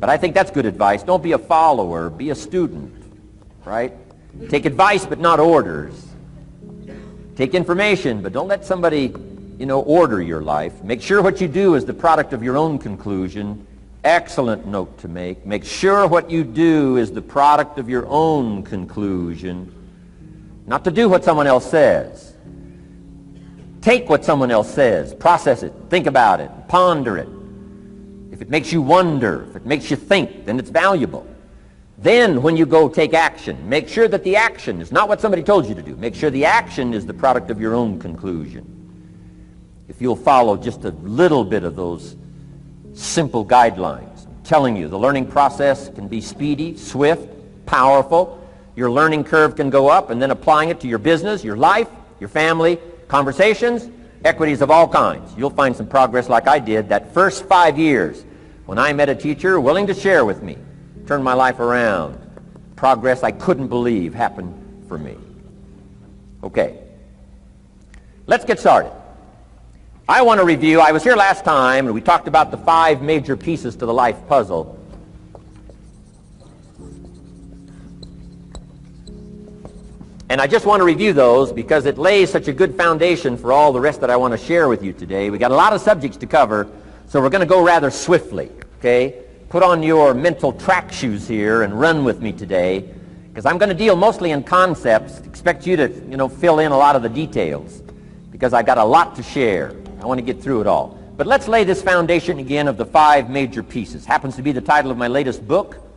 But I think that's good advice. Don't be a follower, be a student, right? Take advice but not orders. Take information, but don't let somebody, order your life. Make sure what you do is the product of your own conclusion. Excellent note to make. Make sure what you do is the product of your own conclusion. Not to do what someone else says. Take what someone else says, process it, think about it, ponder it. If it makes you wonder, if it makes you think, then it's valuable. Then when you go take action, make sure that the action is not what somebody told you to do. Make sure the action is the product of your own conclusion. If you'll follow just a little bit of those simple guidelines, I'm telling you, the learning process can be speedy, swift, powerful. Your learning curve can go up, and then applying it to your business, your life, your family, conversations, equities of all kinds. You'll find some progress like I did that first 5 years when I met a teacher willing to share with me, turn my life around. Progress I couldn't believe happened for me. Okay, let's get started. I want to review, I was here last time and we talked about the 5 major pieces to the life puzzle. And I just want to review those because it lays such a good foundation for all the rest that I want to share with you today. We got a lot of subjects to cover, so we're going to go rather swiftly, okay? Put on your mental track shoes here and run with me today, because I'm going to deal mostly in concepts. Expect you to, fill in a lot of the details, because I've got a lot to share. I want to get through it all. But let's lay this foundation again of the 5 major pieces. Happens to be the title of my latest book.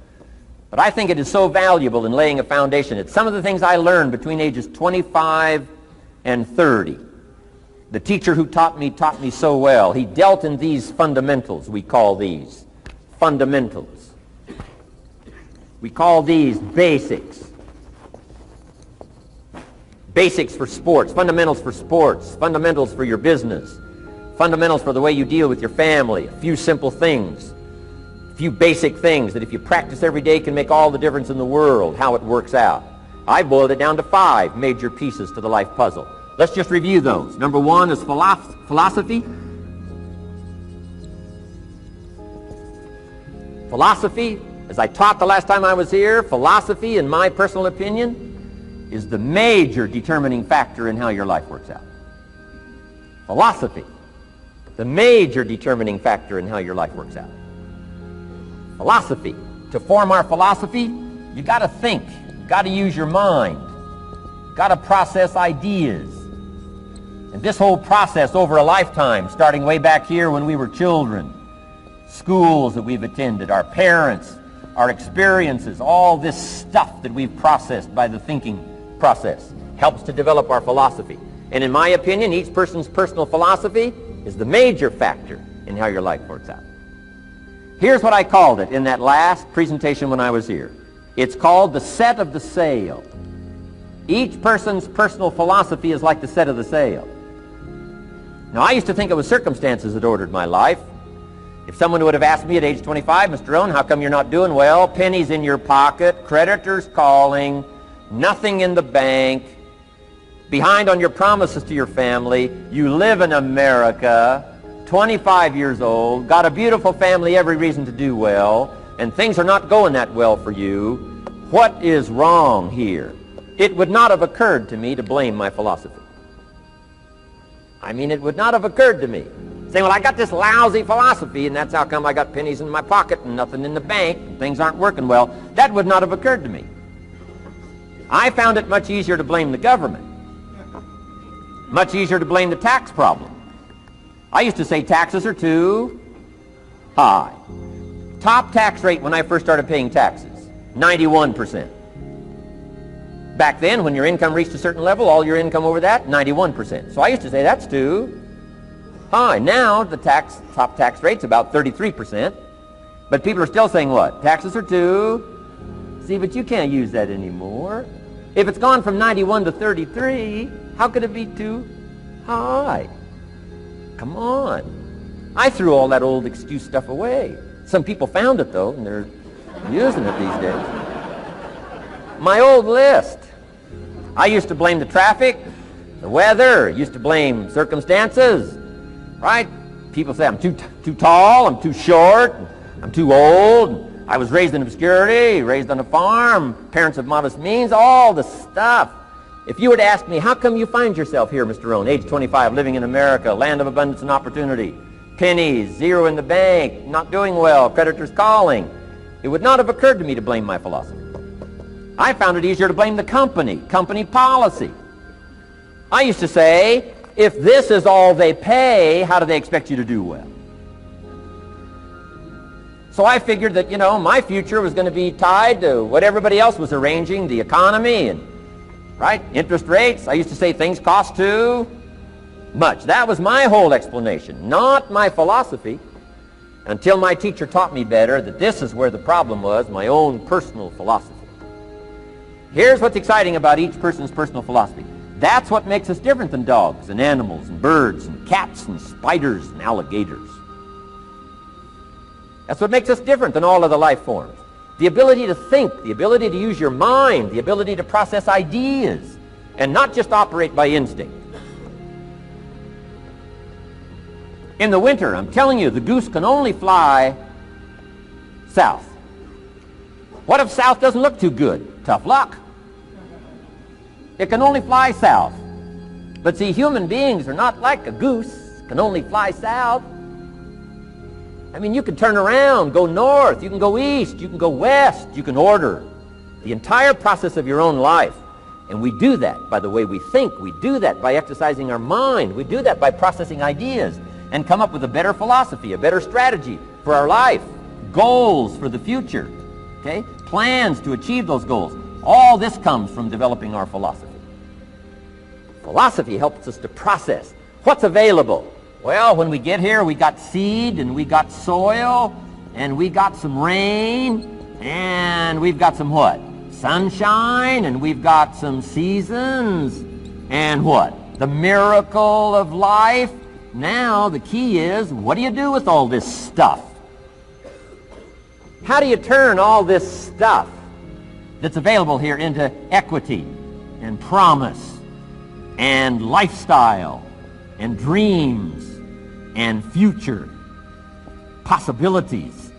But I think it is so valuable in laying a foundation. It's some of the things I learned between ages 25 and 30. The teacher who taught me so well. He dealt in these fundamentals, we call these. Fundamentals. We call these basics. Basics for sports, fundamentals for sports, fundamentals for your business, fundamentals for the way you deal with your family, a few simple things. A few basic things that if you practice every day can make all the difference in the world, how it works out. I boiled it down to 5 major pieces to the life puzzle. Let's just review those. Number 1 is philosophy. Philosophy, as I taught the last time I was here, philosophy, in my personal opinion, is the major determining factor in how your life works out. Philosophy, the major determining factor in how your life works out. Philosophy. To form our philosophy, you got to think. You got to use your mind. You got to process ideas. And this whole process over a lifetime, starting way back here when we were children, schools that we've attended, our parents, our experiences, all this stuff that we've processed by the thinking process helps to develop our philosophy. And in my opinion, each person's personal philosophy is the major factor in how your life works out. Here's what I called it in that last presentation when I was here. It's called the set of the sail. Each person's personal philosophy is like the set of the sail. Now, I used to think it was circumstances that ordered my life. If someone would have asked me at age 25, Mr. Rohn, how come you're not doing well? Pennies in your pocket, creditors calling, nothing in the bank, behind on your promises to your family, you live in America, 25 years old, got a beautiful family, every reason to do well, and things are not going that well for you. What is wrong here? It would not have occurred to me to blame my philosophy. It would not have occurred to me. Saying, well, I got this lousy philosophy, and that's how come I got pennies in my pocket and nothing in the bank, and things aren't working well. That would not have occurred to me. I found it much easier to blame the government. Much easier to blame the tax problem. I used to say taxes are too high. Top tax rate when I first started paying taxes, 91%. Back then, when your income reached a certain level, all your income over that, 91%. So I used to say that's too high. Now the top tax rate's about 33%. But people are still saying what? Taxes are too. See, but you can't use that anymore. If it's gone from 91 to 33, how could it be too high? Come on. I threw all that old excuse stuff away. Some people found it, though, and they're using it these days. My old list. I used to blame the traffic, the weather, used to blame circumstances, right? People say I'm too tall, I'm too short, I'm too old, I was raised in obscurity, raised on a farm, parents of modest means, all the stuff. If you were to ask me, how come you find yourself here, Mr. Rohn, age 25, living in America, land of abundance and opportunity, pennies, zero in the bank, not doing well, creditors calling, it would not have occurred to me to blame my philosophy. I found it easier to blame the company policy. I used to say, if this is all they pay, how do they expect you to do well? So I figured that, my future was going to be tied to what everybody else was arranging, the economy and, interest rates. I used to say things cost too much. That was my whole explanation, not my philosophy, until my teacher taught me better that this is where the problem was, my own personal philosophy. Here's what's exciting about each person's personal philosophy. That's what makes us different than dogs and animals and birds and cats and spiders and alligators. That's what makes us different than all of the life forms. The ability to think, the ability to use your mind, the ability to process ideas, and not just operate by instinct. In the winter, I'm telling you, the goose can only fly south. What if south doesn't look too good? Tough luck. It can only fly south. But see, human beings are not like a goose, can only fly south. I mean, you can turn around, go north, you can go east, you can go west, you can order the entire process of your own life. And we do that by the way we think. We do that by exercising our mind. We do that by processing ideas and come up with a better philosophy, a better strategy for our life, goals for the future, okay? Plans to achieve those goals. All this comes from developing our philosophy. Philosophy helps us to process what's available. Well, when we get here, we got seed, and we got soil, and we got some rain, and we've got some what? Sunshine, and we've got some seasons, and what? The miracle of life. Now, the key is, what do you do with all this stuff? How do you turn all this stuff that's available here into equity and promise and lifestyle and dreams and future possibilities?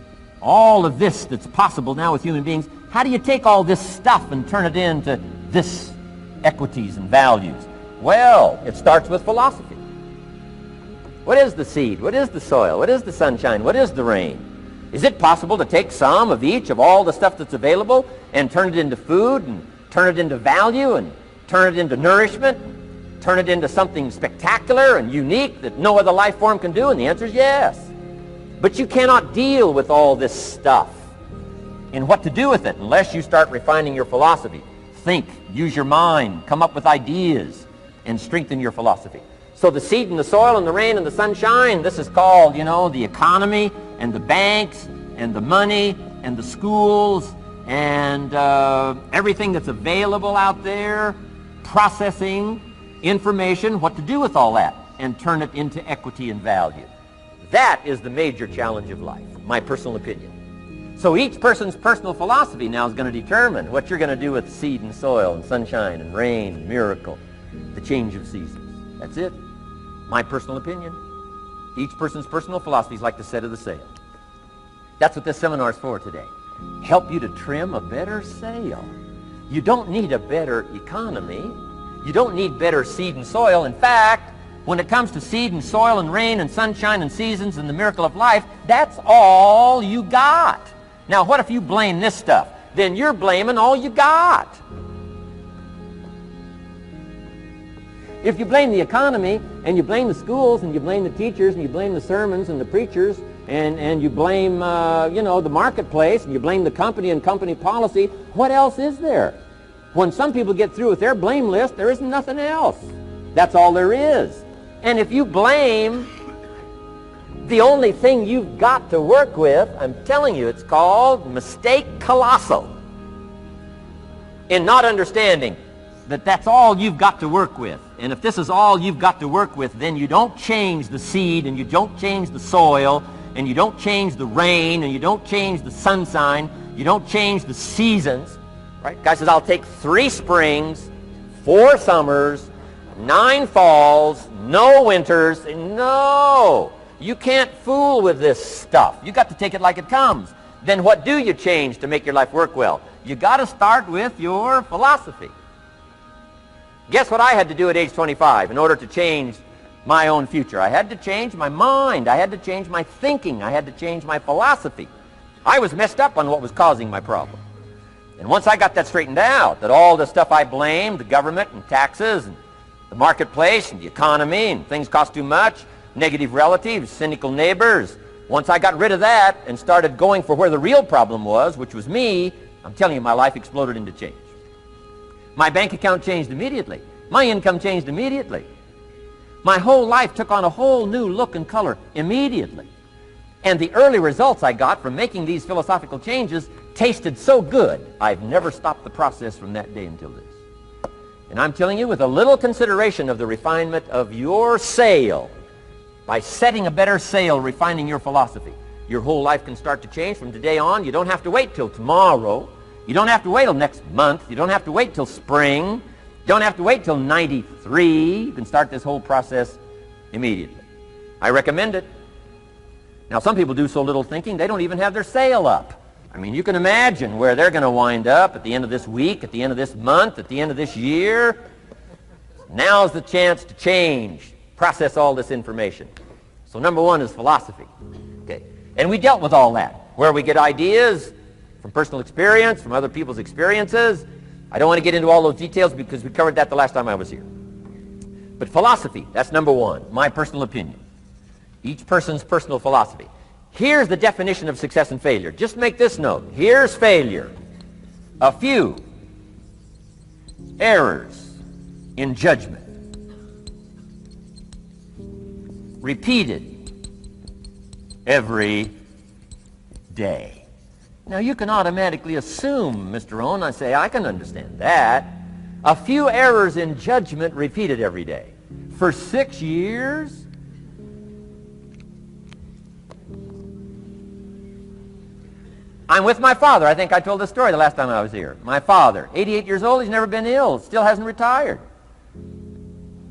All of this that's possible now with human beings, how do you take all this stuff and turn it into this equities and values? Well, it starts with philosophy. What is the seed? What is the soil? What is the sunshine? What is the rain? Is it possible to take some of each of all the stuff that's available and turn it into food and turn it into value and turn it into nourishment, turn it into something spectacular and unique that no other life form can do? And the answer is yes. But you cannot deal with all this stuff and what to do with it unless you start refining your philosophy. Think, use your mind, come up with ideas, and strengthen your philosophy. So the seed and the soil and the rain and the sunshine, this is called, the economy and the banks and the money and the schools and everything that's available out there, processing information, what to do with all that, and turn it into equity and value. That is the major challenge of life, my personal opinion. So each person's personal philosophy now is going to determine what you're going to do with seed and soil and sunshine and rain and miracle, the change of seasons. That's it. My personal opinion. Each person's personal philosophy is like the set of the sail. That's what this seminar is for today. Help you to trim a better sail. You don't need a better economy. You don't need better seed and soil. In fact, when it comes to seed and soil and rain and sunshine and seasons and the miracle of life, that's all you got. Now, what if you blame this stuff? Then you're blaming all you got. If you blame the economy, and you blame the schools, and you blame the teachers, and you blame the sermons and the preachers, and you blame, the marketplace, and you blame the company and company policy, what else is there? When some people get through with their blame list, there isn't nothing else. That's all there is. And if you blame the only thing you've got to work with, I'm telling you, it's called mistake colossal. In not understanding that that's all you've got to work with. And if this is all you've got to work with, then you don't change the seed, and you don't change the soil, and you don't change the rain, and you don't change the sunshine, you don't change the seasons. Right? Guy says, I'll take 3 springs, 4 summers, 9 falls, no winters. No! You can't fool with this stuff. You got to take it like it comes. then what do you change to make your life work well? You got to start with your philosophy. Guess what I had to do at age 25 in order to change my own future? I had to change my mind. I had to change my thinking. I had to change my philosophy. I was messed up on what was causing my problem. And once I got that straightened out, that all the stuff I blamed, the government and taxes and the marketplace and the economy and things cost too much, negative relatives, cynical neighbors, once I got rid of that and started going for where the real problem was, which was me, I'm telling you, my life exploded into change. My bank account changed immediately. My income changed immediately. My whole life took on a whole new look and color immediately. And the early results I got from making these philosophical changes tasted so good, I've never stopped the process from that day until this. And I'm telling you, with a little consideration of the refinement of your sail, by setting a better sail, refining your philosophy, your whole life can start to change from today on. You don't have to wait till tomorrow. You don't have to wait till next month. You don't have to wait till spring. You don't have to wait till 93. You can start this whole process immediately. I recommend it. Now, some people do so little thinking, they don't even have their sail up. I mean, you can imagine where they're going to wind up at the end of this week, at the end of this month, at the end of this year. Now's the chance to change, process all this information. So number one is philosophy. Okay. And we dealt with all that, where we get ideas from personal experience, from other people's experiences. I don't want to get into all those details because we covered that the last time I was here. But philosophy, that's number one, my personal opinion. Each person's personal philosophy. Here's the definition of success and failure. Just make this note. Here's failure. A few errors in judgment, repeated every day. Now, you can automatically assume, Mr. Rohn, I say, I can understand that. A few errors in judgment repeated every day. For 6 years? I'm with my father. I think I told this story the last time I was here. My father, 88 years old, he's never been ill, still hasn't retired.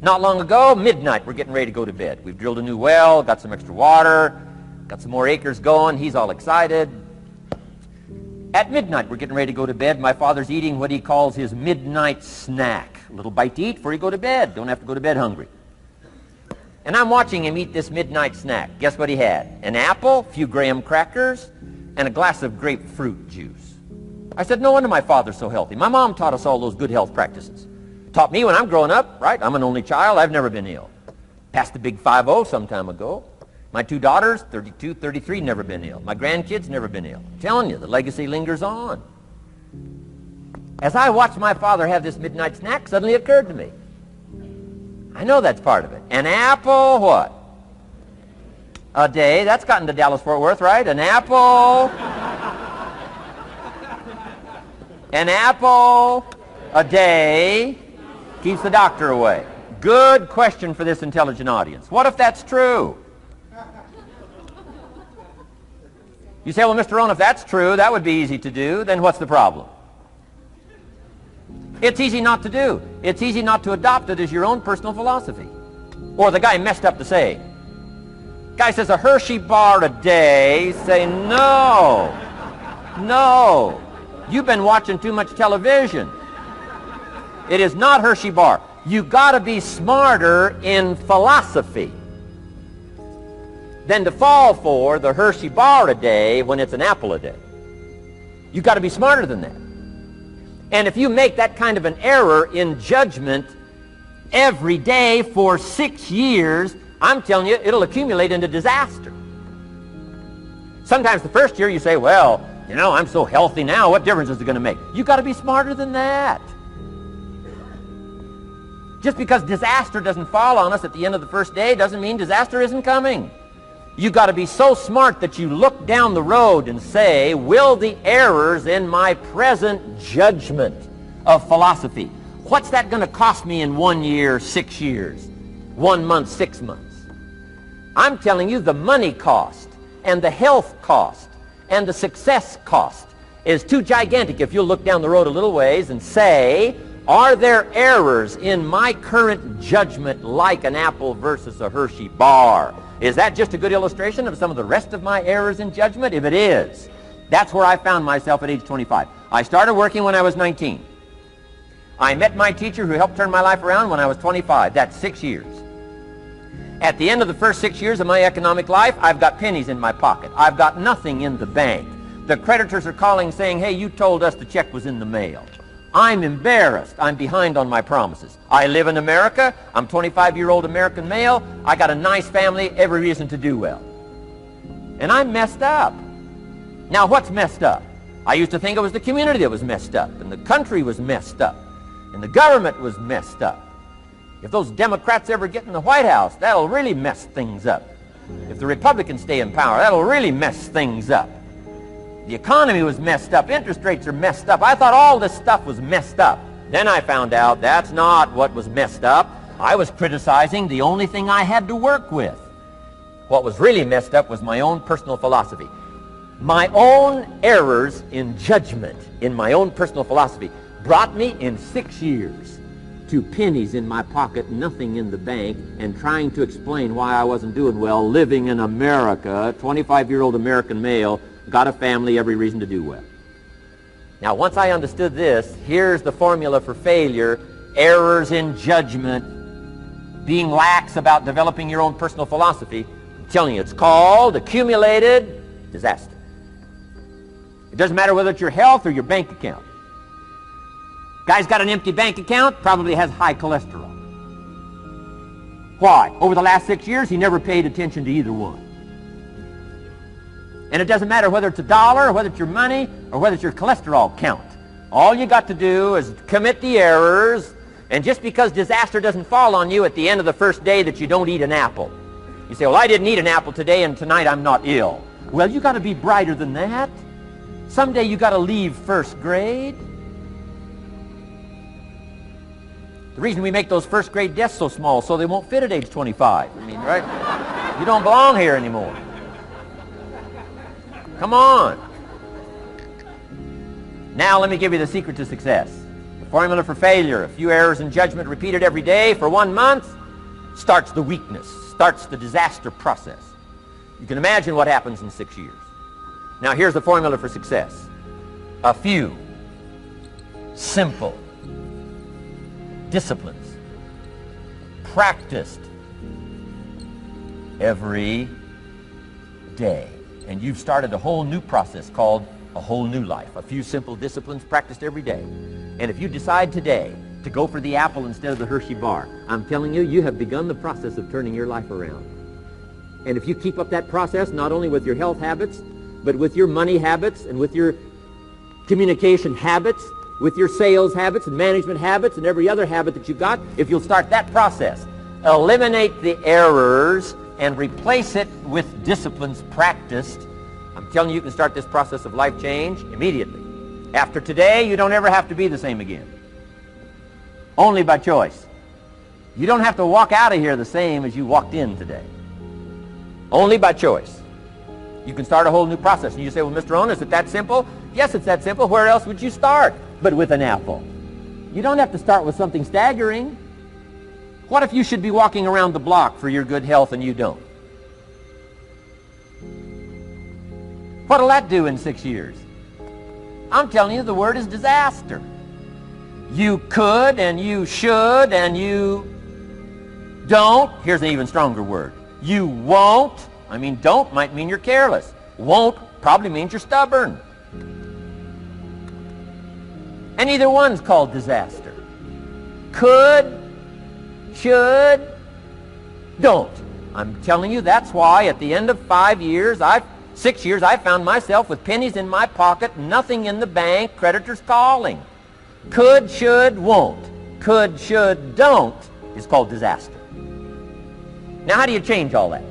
Not long ago, midnight, we're getting ready to go to bed. We've drilled a new well, got some extra water, got some more acres going. He's all excited. At midnight, we're getting ready to go to bed. My father's eating what he calls his midnight snack. A little bite to eat before you go to bed. Don't have to go to bed hungry. And I'm watching him eat this midnight snack. Guess what he had? An apple, a few graham crackers, and a glass of grapefruit juice. I said, no wonder my father's so healthy. My mom taught us all those good health practices. Taught me when I'm growing up, right? I'm an only child. I've never been ill. Passed the big 5-0 some time ago. My 2 daughters, 32, 33, never been ill. My grandkids, never been ill. I'm telling you, the legacy lingers on. As I watched my father have this midnight snack, suddenly it occurred to me. I know that's part of it. An apple, what? A day. That's gotten to Dallas-Fort Worth, right? An apple. An apple a day keeps the doctor away. Good question for this intelligent audience. What if that's true? You say, well, Mr. Rohn, if that's true, that would be easy to do. Then what's the problem? It's easy not to do. It's easy not to adopt it as your own personal philosophy. Or the guy messed up the saying. Guy says a Hershey bar a day. You say, no. No. You've been watching too much television. It is not Hershey bar. You got to be smarter in philosophy than to fall for the Hershey bar a day when it's an apple a day. You got to be smarter than that. And if you make that kind of an error in judgment every day for 6 years, I'm telling you, it'll accumulate into disaster. Sometimes the first year you say, well, you know, I'm so healthy now, what difference is it going to make? You've got to be smarter than that. Just because disaster doesn't fall on us at the end of the first day doesn't mean disaster isn't coming. You've got to be so smart that you look down the road and say, will the errors in my present judgment of philosophy, what's that going to cost me in 1 year, 6 years, 1 month, 6 months? I'm telling you, the money cost and the health cost and the success cost is too gigantic if you'll look down the road a little ways and say, are there errors in my current judgment like an apple versus a Hershey bar? Is that just a good illustration of some of the rest of my errors in judgment? If it is, That's where I found myself at age 25. I started working when I was 19. I met my teacher who helped turn my life around when I was 25. That's 6 years. At the end of the first 6 years of my economic life, I've got pennies in my pocket. I've got nothing in the bank. The creditors are calling saying, hey, you told us the check was in the mail. I'm embarrassed. I'm behind on my promises. I live in America. I'm 25-year-old American male. I got a nice family, every reason to do well. And I'm messed up. Now, what's messed up? I used to think it was the community that was messed up, and the country was messed up, and the government was messed up. If those Democrats ever get in the White House, that'll really mess things up. If the Republicans stay in power, that'll really mess things up. The economy was messed up. Interest rates are messed up. I thought all this stuff was messed up. Then I found out that's not what was messed up. I was criticizing the only thing I had to work with. What was really messed up was my own personal philosophy. My own errors in judgment in my own personal philosophy brought me in 6 years to pennies in my pocket, nothing in the bank, and trying to explain why I wasn't doing well, living in America, 25-year-old American male, got a family, every reason to do well. Now, once I understood this, here's the formula for failure: errors in judgment, being lax about developing your own personal philosophy. I'm telling you, it's called accumulated disaster. It doesn't matter whether it's your health or your bank account. Guy's got an empty bank account, probably has high cholesterol. Why? Over the last 6 years, he never paid attention to either one. And it doesn't matter whether it's a dollar, or whether it's your money, or whether it's your cholesterol count. All you got to do is commit the errors, and just because disaster doesn't fall on you at the end of the first day that you don't eat an apple. You say, well, I didn't eat an apple today, and tonight I'm not ill. Well, you got to be brighter than that. Someday you got to leave first grade. The reason we make those first grade desks so small so they won't fit at age 25. I mean, right? You don't belong here anymore. Come on. Now let me give you the secret to success. The formula for failure: a few errors in judgment repeated every day for 1 month starts the weakness, starts the disaster process. You can imagine what happens in 6 years. Now here's the formula for success: a few simple disciplines practiced every day. And you've started a whole new process called a whole new life. A few simple disciplines practiced every day. And if you decide today to go for the apple instead of the Hershey bar, I'm telling you, you have begun the process of turning your life around. And if you keep up that process, not only with your health habits, but with your money habits and with your communication habits, with your sales habits and management habits and every other habit that you've got, if you'll start that process, eliminate the errors and replace it with disciplines practiced, I'm telling you, you can start this process of life change immediately. After today, you don't ever have to be the same again. Only by choice. You don't have to walk out of here the same as you walked in today. Only by choice. You can start a whole new process. And you say, well, Mr. Rohn, is it that simple? Yes, it's that simple. Where else would you start but with an apple? You don't have to start with something staggering. What if you should be walking around the block for your good health and you don't? What'll that do in 6 years? I'm telling you, the word is disaster. You could and you should and you don't. Here's an even stronger word. You won't. I mean, don't might mean you're careless. Won't probably means you're stubborn. And either one's called disaster. Could, should, don't. I'm telling you, that's why at the end of 6 years, I found myself with pennies in my pocket, nothing in the bank, creditors calling. Could, should, won't. Could, should, don't is called disaster. Now, how do you change all that?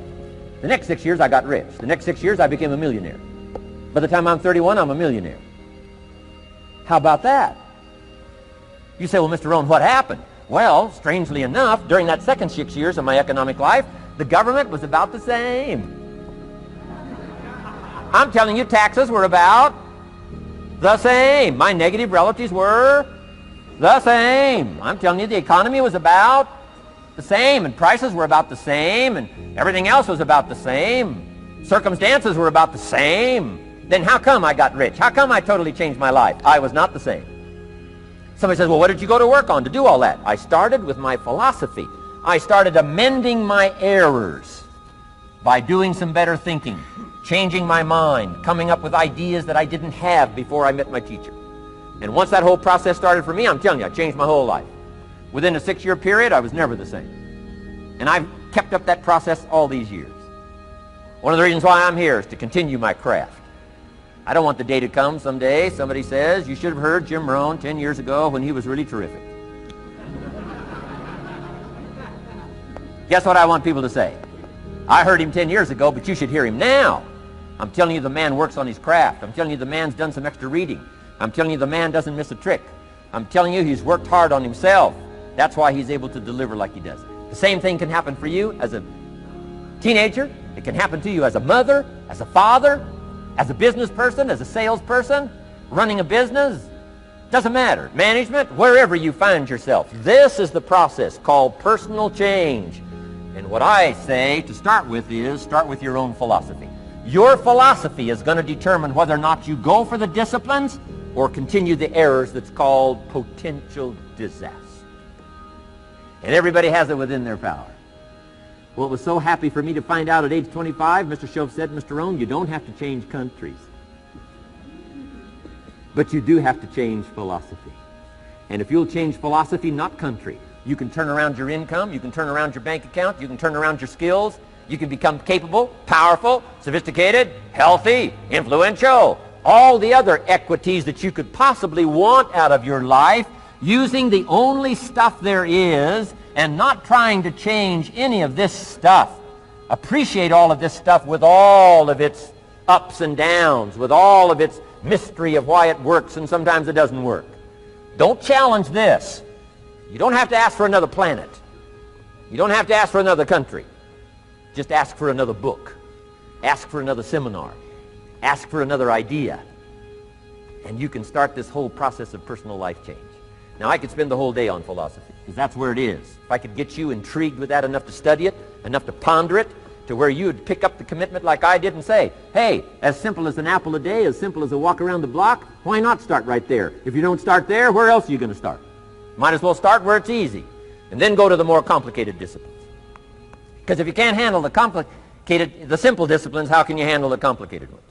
The next 6 years, I got rich. The next 6 years, I became a millionaire. By the time I'm 31, I'm a millionaire. How about that? You say, well, Mr. Rohn, what happened? Well, strangely enough, during that second 6 years of my economic life, the government was about the same. I'm telling you, taxes were about the same. My negative relatives were the same. I'm telling you, the economy was about the same, and prices were about the same, and everything else was about the same. Circumstances were about the same. then how come I got rich? How come I totally changed my life? I was not the same. Somebody says, well, what did you go to work on to do all that? I started with my philosophy. I started amending my errors by doing some better thinking, changing my mind, coming up with ideas that I didn't have before I met my teacher. And once that whole process started for me, I'm telling you, I changed my whole life. Within a 6-year period, I was never the same. And I've kept up that process all these years. One of the reasons why I'm here is to continue my craft. I don't want the day to come someday somebody says, you should have heard Jim Rohn 10 years ago when he was really terrific. Guess what I want people to say? I heard him 10 years ago, but you should hear him now. I'm telling you the man works on his craft. I'm telling you the man's done some extra reading. I'm telling you the man doesn't miss a trick. I'm telling you he's worked hard on himself. That's why he's able to deliver like he does. The same thing can happen for you as a teenager. It can happen to you as a mother, as a father, as a business person, as a salesperson, running a business. Doesn't matter. Management, wherever you find yourself. This is the process called personal change. And what I say to start with is start with your own philosophy. Your philosophy is going to determine whether or not you go for the disciplines or continue the errors that's called potential disaster. And everybody has it within their power. Well, it was so happy for me to find out at age 25, Mr. Shoaff said, Mr. Rohn, you don't have to change countries. But you do have to change philosophy. And if you'll change philosophy, not country, you can turn around your income, you can turn around your bank account, you can turn around your skills, you can become capable, powerful, sophisticated, healthy, influential, all the other equities that you could possibly want out of your life, using the only stuff there is and not trying to change any of this stuff. Appreciate all of this stuff with all of its ups and downs, with all of its mystery of why it works and sometimes it doesn't work. Don't challenge this. You don't have to ask for another planet. You don't have to ask for another country. Just ask for another book. Ask for another seminar. Ask for another idea. And you can start this whole process of personal life change. Now, I could spend the whole day on philosophy, because that's where it is. If I could get you intrigued with that enough to study it, enough to ponder it, to where you would pick up the commitment like I did and say, hey, as simple as an apple a day, as simple as a walk around the block, why not start right there? If you don't start there, where else are you going to start? Might as well start where it's easy, and then go to the more complicated disciplines. Because if you can't handle the simple disciplines, how can you handle the complicated ones?